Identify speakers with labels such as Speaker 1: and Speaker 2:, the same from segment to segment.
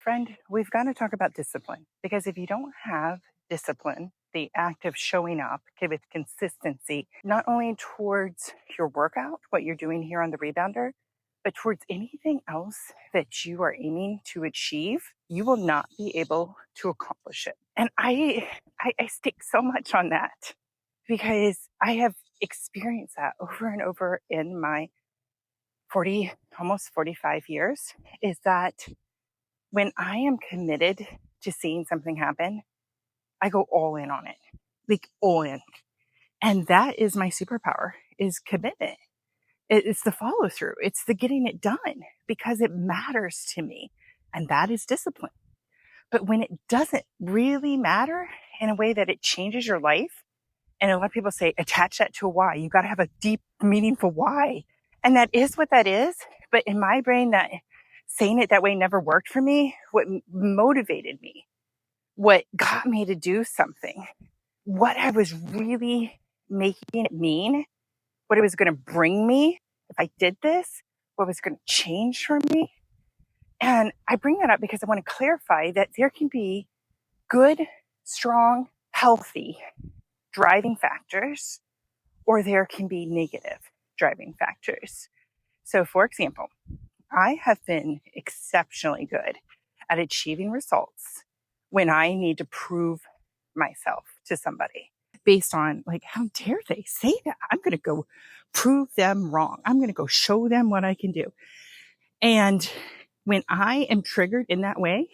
Speaker 1: Friend, we've got to talk about discipline because if you don't have discipline, the act of showing up with consistency, not only towards your workout, what you're doing here on the Rebounder, but towards anything else that you are aiming to achieve, you will not be able to accomplish it. And I stick so much on that because I have experienced that over and over in my 40, almost 45 years, is that when I am committed to seeing something happen, I go all in on it, like all in. And that is my superpower, is commitment. It's the follow through. It's the getting it done because it matters to me. And that is discipline. But when it doesn't really matter in a way that it changes your life, and a lot of people say, attach that to a why. You got to have a deep, meaningful why. And that is what that is. But in my brain, that saying it that way never worked for me. What motivated me, what got me to do something, what I was really making it mean, what it was going to bring me if I did this, what was going to change for me. And I bring that up because I want to clarify that there can be good, strong, healthy driving factors, or there can be negative driving factors. So, for example, I have been exceptionally good at achieving results when I need to prove myself to somebody based on, like, how dare they say that? I'm going to go prove them wrong. I'm going to go show them what I can do. And when I am triggered in that way,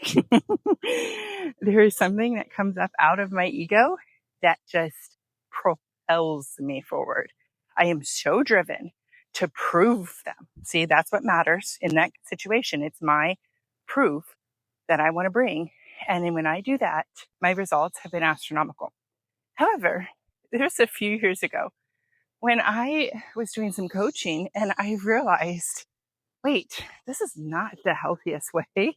Speaker 1: there is something that comes up out of my ego that just propels me forward. I am so driven to prove them. See, that's what matters in that situation. It's my proof that I want to bring. And then when I do that, my results have been astronomical. However, there's a few years ago when I was doing some coaching and I realized, wait, this is not the healthiest way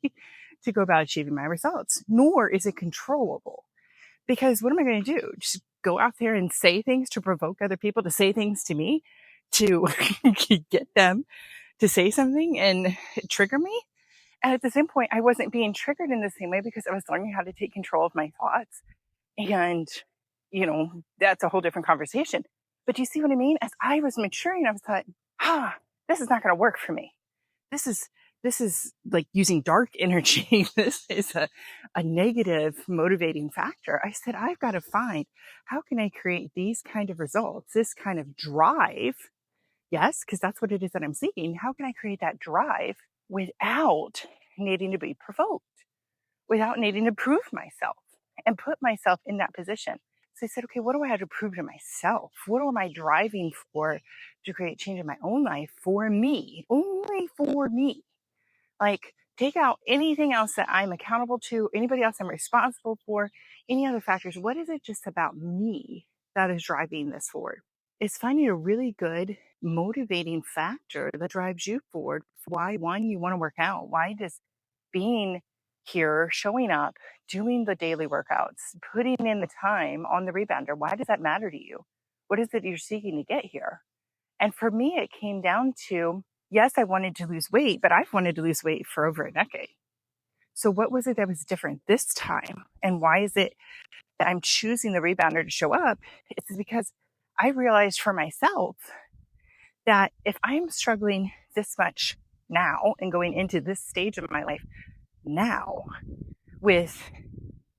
Speaker 1: to go about achieving my results, nor is it controllable. Because what am I going to do? Just go out there and say things to provoke other people to say things to me, to get them to say something and trigger me? And at the same point, I wasn't being triggered in the same way because I was learning how to take control of my thoughts. And, that's a whole different conversation. But do you see what I mean? As I was maturing, I was like, this is not going to work for me. This is like using dark energy. This is a negative motivating factor. I said, I've got to find, how can I create these kind of results, this kind of drive? Yes, because that's what it is that I'm seeking. How can I create that drive without needing to be provoked, without needing to prove myself and put myself in that position? So I said, okay, what do I have to prove to myself? What am I driving for to create change in my own life for me, only for me? Like, take out anything else that I'm accountable to, anybody else I'm responsible for, any other factors. What is it just about me that is driving this forward? It's finding a really good motivating factor that drives you forward. Why, one, you want to work out? Why does being here, showing up, doing the daily workouts, putting in the time on the Rebounder, why does that matter to you? What is it you're seeking to get here? And for me, it came down to, yes, I wanted to lose weight, but I've wanted to lose weight for over a decade. So what was it that was different this time? And why is it that I'm choosing the Rebounder to show up? It's because I realized for myself that if I'm struggling this much now and going into this stage of my life now with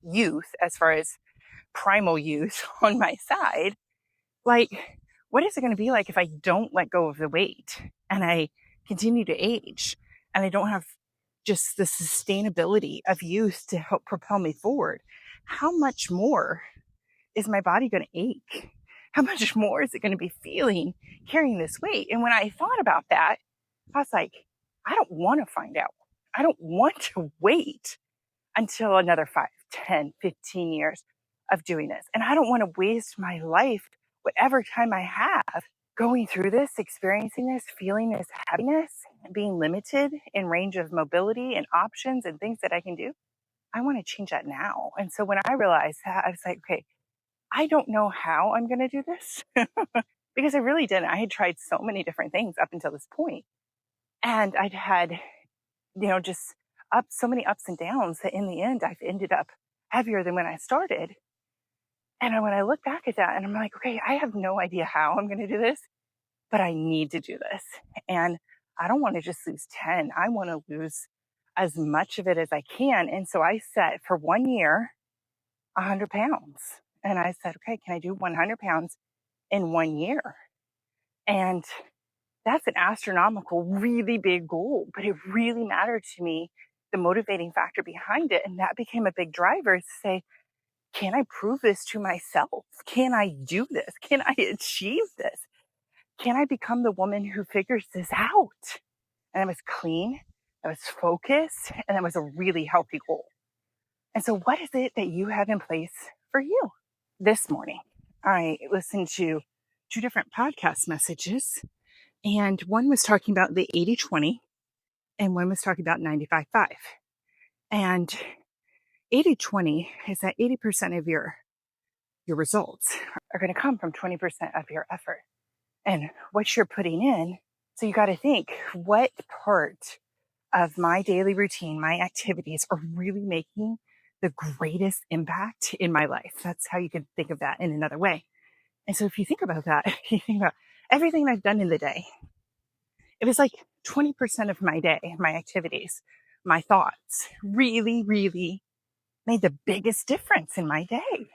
Speaker 1: youth, as far as primal youth on my side, like, what is it going to be like if I don't let go of the weight and I continue to age and I don't have just the sustainability of youth to help propel me forward? How much more is my body going to ache? How much more is it going to be feeling carrying this weight? And when I thought about that, I was like, I don't want to find out. I don't want to wait until another 5, 10, 15 years of doing this. And I don't want to waste my life, whatever time I have, going through this, experiencing this, feeling this heaviness, being limited in range of mobility and options and things that I can do. I want to change that now. And so when I realized that, I was like, okay, I don't know how I'm going to do this because I really didn't. I had tried so many different things up until this point. And I'd had, just so many ups and downs that in the end, I've ended up heavier than when I started. And when I look back at that and I'm like, okay, I have no idea how I'm going to do this, but I need to do this. And I don't want to just lose 10. I want to lose as much of it as I can. And so I set for 1 year, 100 pounds. And I said, okay, can I do 100 pounds in 1 year? And that's an astronomical, really big goal, but it really mattered to me, the motivating factor behind it. And that became a big driver to say, can I prove this to myself? Can I do this? Can I achieve this? Can I become the woman who figures this out? And it was clean, it was focused, and it was a really healthy goal. And so what is it that you have in place for you? This morning, I listened to 2 different podcast messages, and one was talking about the 80-20, and one was talking about 95-5. And 80-20 is that 80% of your results are going to come from 20% of your effort and what you're putting in. So you got to think, what part of my daily routine, my activities are really making the greatest impact in my life? That's how you could think of that in another way. And so if you think about that, you think about everything I've done in the day. It was like 20% of my day, my activities, my thoughts really, really made the biggest difference in my day.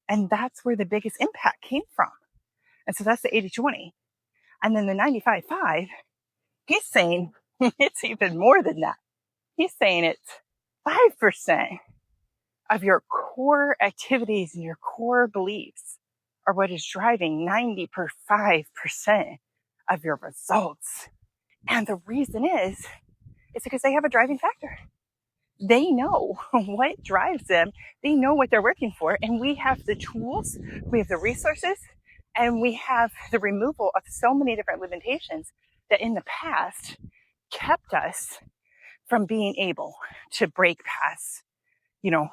Speaker 1: And that's where the biggest impact came from. And so that's the 80-20. And then the 95-5, he's saying it's even more than that. He's saying it's 5% of your core activities and your core beliefs are what is driving 95% of your results. And the reason is because they have a driving factor. They know what drives them. They know what they're working for. And we have the tools, we have the resources, and we have the removal of so many different limitations that in the past kept us from being able to break past,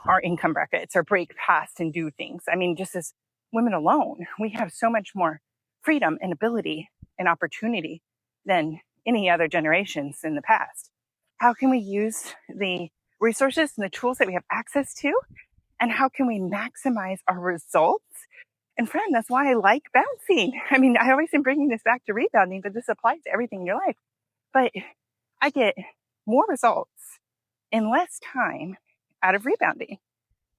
Speaker 1: our income brackets or break past and do things. I mean, just as women alone, we have so much more freedom and ability and opportunity than any other generations in the past. How can we use the resources and the tools that we have access to? And how can we maximize our results? And friend, that's why I like bouncing. I mean, I always am bringing this back to rebounding, but this applies to everything in your life. But I get more results in less time out of rebounding.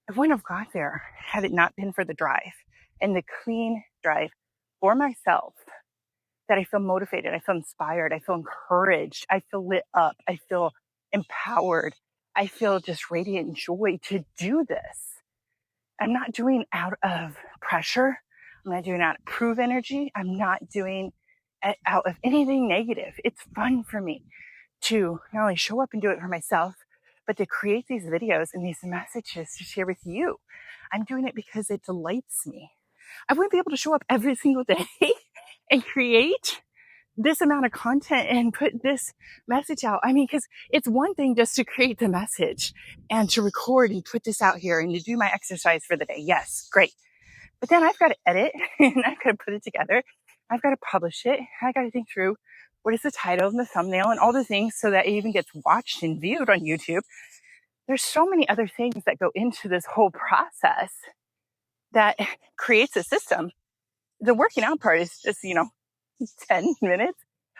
Speaker 1: I wouldn't have got there had it not been for the drive and the clean drive for myself, that I feel motivated, I feel inspired, I feel encouraged, I feel lit up, I feel empowered, I feel just radiant joy to do this. I'm not doing out of pressure. I'm not doing out of prove energy. I'm not doing it out of anything negative. It's fun for me to not only show up and do it for myself, but to create these videos and these messages to share with you. I'm doing it because it delights me. I wouldn't be able to show up every single day and create this amount of content and put this message out. I mean, because it's one thing just to create the message and to record and put this out here and to do my exercise for the day. Yes, great. But then I've got to edit and I've got to put it together. I've got to publish it. I got to think through what is the title and the thumbnail and all the things so that it even gets watched and viewed on YouTube. There's so many other things that go into this whole process that creates a system. The working out part is just, 10 minutes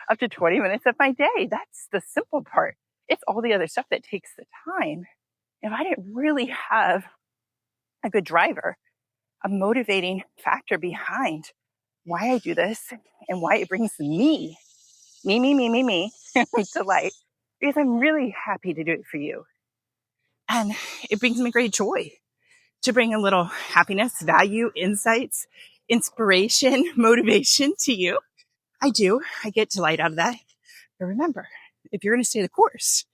Speaker 1: up to 20 minutes of my day. That's the simple part. It's all the other stuff that takes the time. If I didn't really have a good driver, a motivating factor behind why I do this and why it brings me delight, because I'm really happy to do it for you. And it brings me great joy to bring a little happiness, value, insights, inspiration, motivation to you. I do. I get delight out of that. But remember, if you're going to stay the course,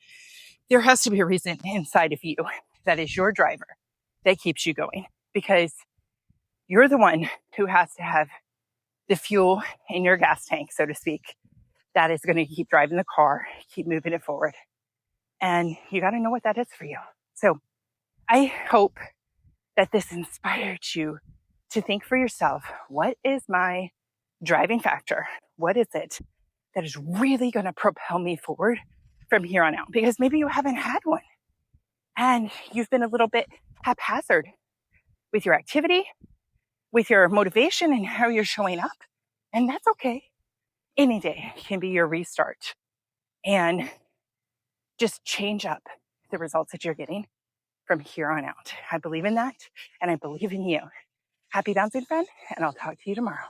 Speaker 1: there has to be a reason inside of you that is your driver that keeps you going, because you're the one who has to have the fuel in your gas tank, so to speak, that is going to keep driving the car, keep moving it forward. And you got to know what that is for you. So I hope that this inspired you to think for yourself, what is my driving factor? What is it that is really going to propel me forward from here on out, because maybe you haven't had one and you've been a little bit haphazard with your activity, with your motivation and how you're showing up. And that's okay. Any day can be your restart, and just change up the results that you're getting from here on out. I believe in that, and I believe in you. Happy bouncing, friend, and I'll talk to you tomorrow.